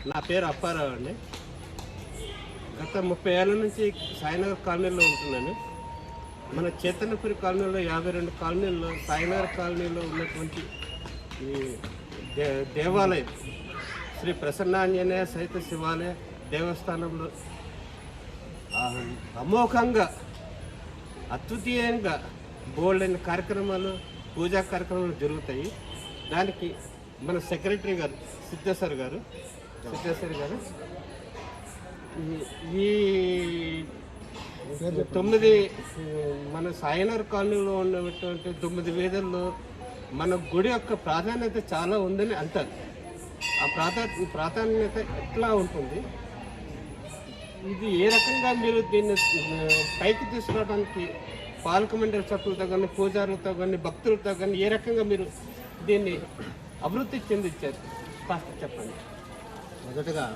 నా పేరు అప్పారావు అండి. గత 30 ఏళ్ళ నుంచి సాయినగర్ కాలనీలో ఉంటున్నాను. మన చైతన్యపురి కాలనీలో 52 కాలనీల్లో సాయినగర్ కాలనీలో ఉన్నటువంటి ఈ దేవాలయం శ్రీ ప్రసన్నాంజనేయ సహిత శివాలయ దేవస్థానంలో అమోఘంగా అద్వితీయంగా బోల్డైన కార్యక్రమాలు పూజా కార్యక్రమాలు జరుగుతాయి. దానికి మన సెక్రటరీ గారు సిద్ధేశ్వర్ గారు ఈ 9 మన సాయినగర్ కాలనీలో ఉన్నటువంటి 9 వీధుల్లో మన గుడి యొక్క ప్రాధాన్యత చాలా ఉందని అంటారు. ఆ ప్రాధాన్యత ఎట్లా ఉంటుంది, ఇది ఏ రకంగా మీరు దీన్ని పైకి తీసుకురావడానికి పాలక మండలి సభ్యులతో కానీ పూజారులతో కానీ భక్తులతో కానీ ఏ రకంగా మీరు దీన్ని అభివృద్ధి చెందించారు కాస్త చెప్పండి. మొదటగా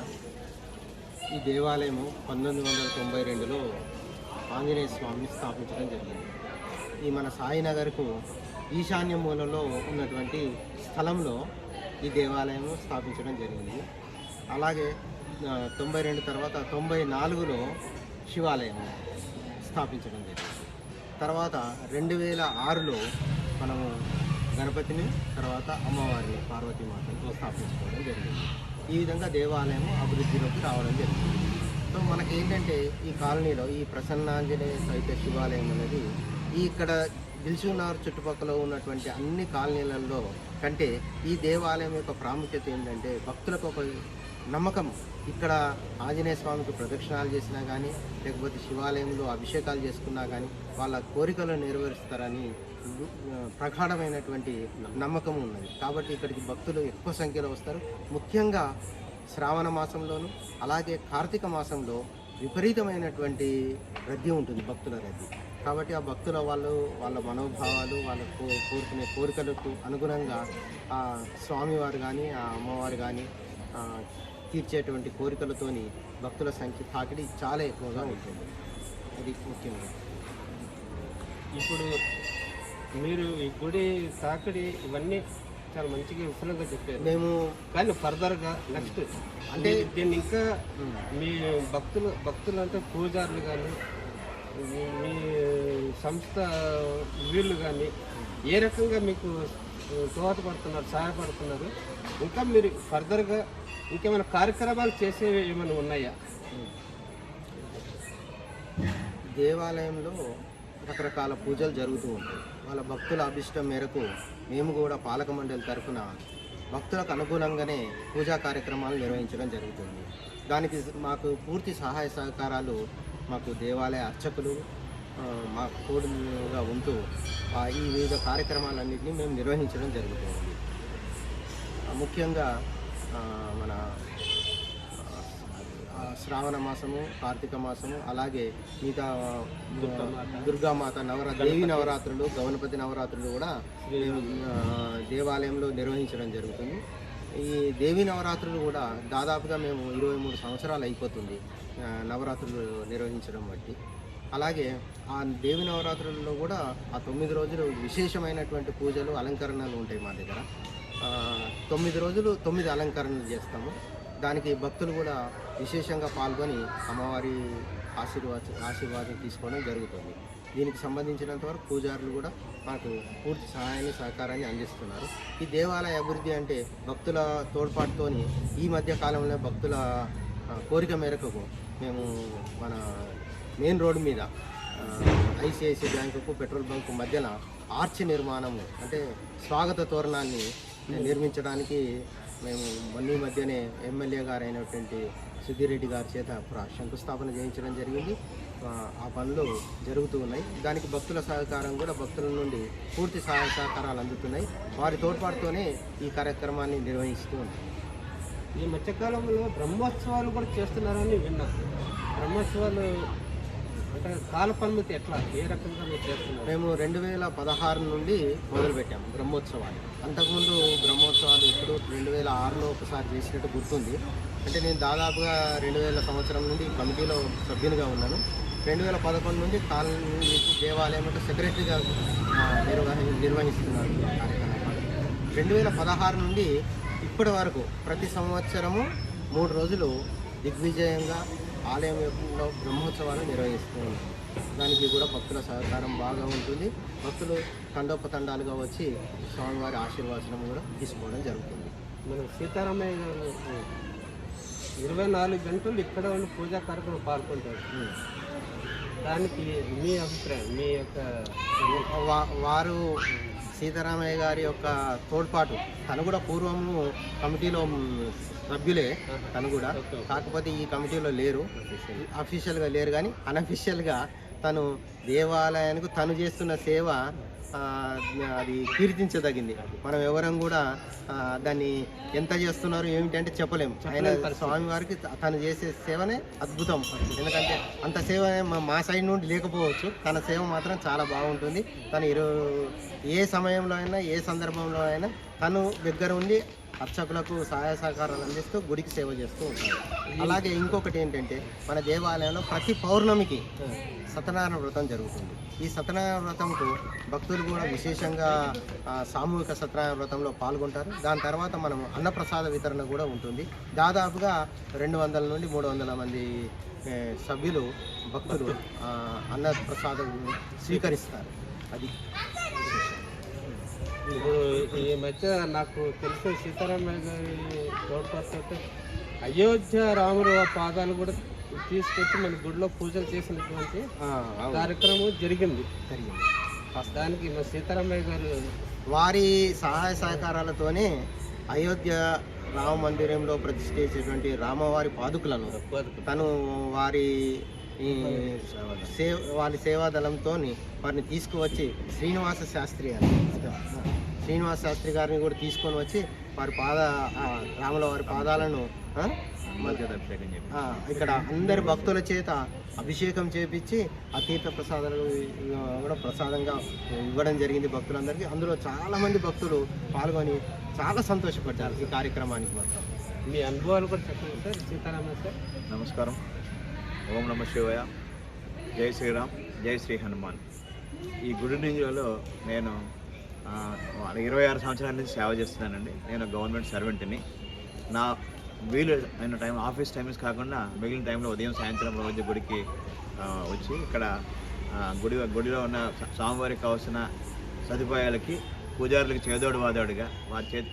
ఈ దేవాలయము 1992లో ఆంజనేయ స్వామిని స్థాపించడం జరిగింది. ఈ మన సాయినగర్కు ఈశాన్య మూలలో ఉన్నటువంటి స్థలంలో ఈ దేవాలయం స్థాపించడం జరిగింది. అలాగే 92 తర్వాత 94లో శివాలయం స్థాపించడం జరిగింది. తర్వాత 2006లో మనము గణపతిని, తర్వాత అమ్మవారిని పార్వతీమాతను స్థాపించుకోవడం జరిగింది. ఈ విధంగా దేవాలయం అభివృద్ధిలోకి రావడం జరిగింది. సో మనకేంటంటే ఈ కాలనీలో ఈ ప్రసన్నాంజనేయ సహిత శివాలయం అనేది ఇక్కడ దిల్సుఖ్నగర్ చుట్టుపక్కల ఉన్నటువంటి అన్ని కాలనీలలో కంటే ఈ దేవాలయం యొక్క ప్రాముఖ్యత ఏంటంటే భక్తులకు ఒక నమ్మకం. ఇక్కడ ఆంజనేయ స్వామికి ప్రదక్షిణాలు చేసినా కానీ, లేకపోతే శివాలయంలో అభిషేకాలు చేసుకున్నా కానీ వాళ్ళ కోరికలు నెరవేరుస్తారని ప్రగాఢమైనటువంటి నమ్మకం ఉన్నది. కాబట్టి ఇక్కడికి భక్తులు ఎక్కువ సంఖ్యలో వస్తారు. ముఖ్యంగా శ్రావణ మాసంలోను అలాగే కార్తీక మాసంలో విపరీతమైనటువంటి రద్దీ ఉంటుంది, భక్తుల రద్దీ. కాబట్టి ఆ భక్తుల వాళ్ళ మనోభావాలు, వాళ్ళ కోరుకునే కోరికలకు అనుగుణంగా ఆ స్వామివారు కానీ ఆ అమ్మవారు కానీ తీర్చేటువంటి కోరికలతోని భక్తుల సంఖ్య తాకిడి చాలా ఎక్కువగా ఉంటుంది. అది ముఖ్యంగా. ఇప్పుడు మీరు ఈ గుడి తాకిడి ఇవన్నీ చాలా మంచిగా విఫలంగా చెప్పారు. మేము కానీ ఫర్దర్గా నెక్స్ట్ అంటే దీన్ని ఇంకా మీ భక్తులు అంటే పూజారులు కానీ మీ సంస్థ వీళ్ళు కానీ ఏ రకంగా మీకు దోహదపడుతున్నారు, సహాయపడుతున్నారు? ఇంకా మీరు ఫర్దర్గా ఇంకేమైనా కార్యక్రమాలు చేసేవి ఏమైనా ఉన్నాయా? దేవాలయంలో రకరకాల పూజలు జరుగుతూ ఉంటాయి. వాళ్ళ భక్తుల అభిష్టం మేరకు మేము కూడా పాలక మండలి తరఫున భక్తులకు అనుగుణంగానే పూజా కార్యక్రమాలు నిర్వహించడం జరుగుతుంది. దానికి మాకు పూర్తి సహాయ సహకారాలు మాకు దేవాలయ అర్చకులు మాకు తోడుగా ఉంటూ ఈ వివిధ కార్యక్రమాలన్నింటినీ మేము నిర్వహించడం జరుగుతుంది. ముఖ్యంగా మన శ్రావణ మాసము, కార్తీక మాసము, అలాగే మిగతా దుర్గామాత దేవి నవరాత్రులు, గణపతి నవరాత్రులు కూడా దేవాలయంలో నిర్వహించడం జరుగుతుంది. ఈ దేవి నవరాత్రులు కూడా దాదాపుగా మేము 23 సంవత్సరాలు అయిపోతుంది నవరాత్రులు నిర్వహించడం బట్టి. అలాగే ఆ దేవి నవరాత్రులలో కూడా ఆ 9 రోజులు విశేషమైనటువంటి పూజలు, అలంకరణలు ఉంటాయి మా దగ్గర. 9 రోజులు 9 అలంకరణలు చేస్తాము. దానికి భక్తులు కూడా విశేషంగా పాల్గొని అమ్మవారి ఆశీర్వాదం తీసుకోవడం జరుగుతుంది. దీనికి సంబంధించినంతవరకు పూజారులు కూడా మాకు పూర్తి సహాయాన్ని సహకారాన్ని అందిస్తున్నారు. ఈ దేవాలయ అభివృద్ధి అంటే భక్తుల తోడ్పాటుతోని ఈ మధ్య కాలంలో భక్తుల కోరిక మేరకు మేము మన మెయిన్ రోడ్డు మీద ఐసిఐసిఐ బ్యాంకుకు పెట్రోల్ బంకు మధ్యన ఆర్చ్ నిర్మాణము అంటే స్వాగత తోరణాన్ని నిర్మించడానికి మేము మొన్న మధ్యనే ఎమ్మెల్యే గారు అయినటువంటి సుధీరెడ్డి గారి చేత శంకుస్థాపన చేయించడం జరిగింది. ఆ పనులు జరుగుతూ ఉన్నాయి. దానికి భక్తుల సహకారం కూడా భక్తుల నుండి పూర్తి సహాయ సహకారాలు అందుతున్నాయి. వారి తోడ్పాటుతోనే ఈ కార్యక్రమాన్ని నిర్వహిస్తూ ఉన్నాం. ఈ మధ్యకాలంలో బ్రహ్మోత్సవాలు కూడా చేస్తున్నారని విన్నా. బ్రహ్మోత్సవాలు అంటే కాల పరిమితి ఎట్లా, ఏ రకంగా మీరు చేస్తున్నారు? మేము 2016 నుండి మొదలుపెట్టాము బ్రహ్మోత్సవాలు. అంతకుముందు బ్రహ్మోత్సవాలు ఇప్పుడు 2006లో ఒకసారి చేసినట్టు గుర్తుంది. అంటే నేను దాదాపుగా 2000 సంవత్సరం నుండి కమిటీలో సభ్యునిగా ఉన్నాను. 2011 నుండి దేవాలయం సెక్రటరీగా నిర్వహిస్తున్నాను కార్యక్రమాలు. 2016 నుండి ఇప్పటి వరకు ప్రతి సంవత్సరము 3 రోజులు దిగ్విజయంగా ఆలయంలో బ్రహ్మోత్సవాలు నిర్వహిస్తూ ఉన్నాం. దానికి కూడా భక్తుల సహకారం బాగా ఉంటుంది. భక్తులు తండోపతండాలుగా వచ్చి స్వామివారి ఆశీర్వచనం కూడా తీసుకోవడం జరుగుతుంది. మన సీతారామయ్య గారు 24 గంటలు ఇక్కడ ఉండి పూజా కార్యక్రమం పాల్గొంటారు. దానికి మీ అభిప్రాయం, మీ యొక్క వారు సీతారామయ్య గారి యొక్క తోడ్పాటు, తను కూడా పూర్వము కమిటీలో సభ్యులే, తను కూడా. కాకపోతే ఈ కమిటీలో లేరు, అఫీషియల్గా లేరు, కానీ అన్అఫీషియల్గా తను దేవాలయానికి తను చేస్తున్న సేవ అది కీర్తించదగింది. మనం ఎవరం కూడా దాన్ని ఎంత చేస్తున్నారు ఏమిటంటే చెప్పలేము. ఆయన స్వామివారికి తను చేసే సేవనే అద్భుతం. ఎందుకంటే అంత సేవ మా సైడ్ నుండి లేకపోవచ్చు, తన సేవ మాత్రం చాలా బాగుంటుంది. తను ఏ సమయంలో అయినా ఏ సందర్భంలో అయినా తను దగ్గర ఉండి అర్చకులకు సహాయ సహకారాలు అందిస్తూ గుడికి సేవ చేస్తూ ఉంటారు. అలాగే ఇంకొకటి ఏంటంటే మన దేవాలయంలో ప్రతి పౌర్ణమికి సత్యనారాయణ వ్రతం జరుగుతుంది. ఈ సత్యనారాయణ వ్రతంకు భక్తులు కూడా విశేషంగా సామూహిక సత్యనారాయణ వ్రతంలో పాల్గొంటారు. దాని తర్వాత మనం అన్నప్రసాద వితరణ కూడా ఉంటుంది. దాదాపుగా 200 నుండి 300 మంది సభ్యులు భక్తులు అన్నప్రసాదం స్వీకరిస్తారు. అది ఇప్పుడు ఈ మధ్య నాకు తెలిసిన సీతారామయ్య గారి తోడ్పాటు అయోధ్య రాముడు పాదాలు కూడా తీసుకొచ్చి మన గుడిలో పూజలు చేసినటువంటి కార్యక్రమం జరిగింది. దానికి మన సీతారామయ్య గారు వారి సహాయ సహకారాలతోనే అయోధ్య రామ మందిరంలో ప్రతిష్ఠించేటువంటి రామవారి పాదుకులను తను వారి సేవాదళంతో వారిని తీసుకువచ్చి శ్రీనివాస శాస్త్రి గారిని కూడా తీసుకొని వచ్చి వారి రాముల వారి పాదాలను ఇక్కడ అందరి భక్తుల చేత అభిషేకం చేపించి ఆ తీర్థ ప్రసాదాలు కూడా ప్రసాదంగా ఇవ్వడం జరిగింది భక్తులందరికీ. అందులో చాలామంది భక్తులు పాల్గొని చాలా సంతోషపడ్డారు ఈ కార్యక్రమానికి. మాత్రం మీ అనుభవాలు కూడా చెప్పండి సార్. సీతారామయ్య సార్ నమస్కారం. ఓం నమ శివాయ. జై శ్రీరామ్, జై శ్రీ హనుమాన్. ఈ గుడి నింజలో నేను 26 సంవత్సరాల నుంచి సేవ చేస్తున్నానండి. నేను గవర్నమెంట్ సర్వెంట్ని. నా వీలు అయిన టైం, ఆఫీస్ టైమ్స్ కాకుండా మిగిలిన టైంలో ఉదయం సాయంత్రం రోజు గుడికి వచ్చి ఇక్కడ గుడిలో ఉన్న స్వామివారికి కావాల్సిన సదుపాయాలకి పూజారులకి చేదోడు వాదోడుగా వారి చేతి